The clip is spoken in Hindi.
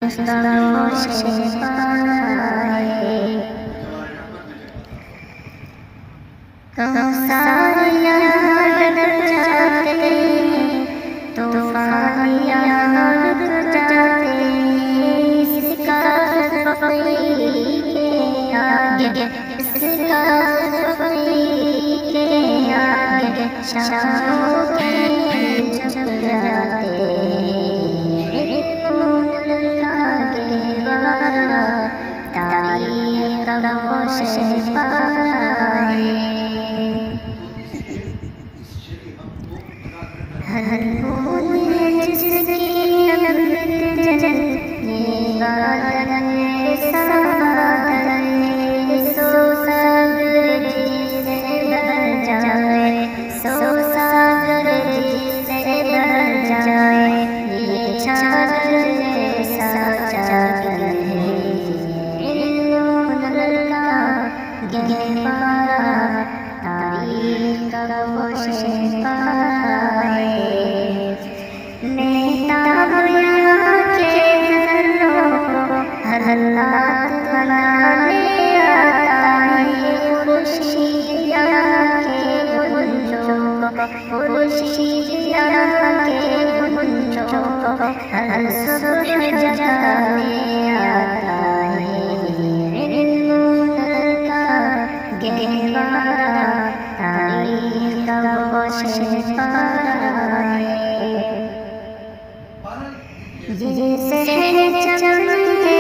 खामोश पाए सारियां डर जाते तूफान यहाँ रुक जाते इसका फकीर के आगे इसका फकीर के आगे शामों के झुक जाते तारीख खामोश पाए हर फूल में जिसकी अमृत जल ये बादल सादल सो सागर जिसे भर जाए सो सागर जिसे भर जाए ये चादर ऐसा चादर है गहरा तारीख खामोश पाए मेहताब यहाँ के ज़र्रों को हर रात बनाने आता है खुशी यहाँ के गुंजों को खुशी यहाँ के गुंजों को हर सुबह जगाने आता है गहरा तारीख खामोश पाए ये सहर चमके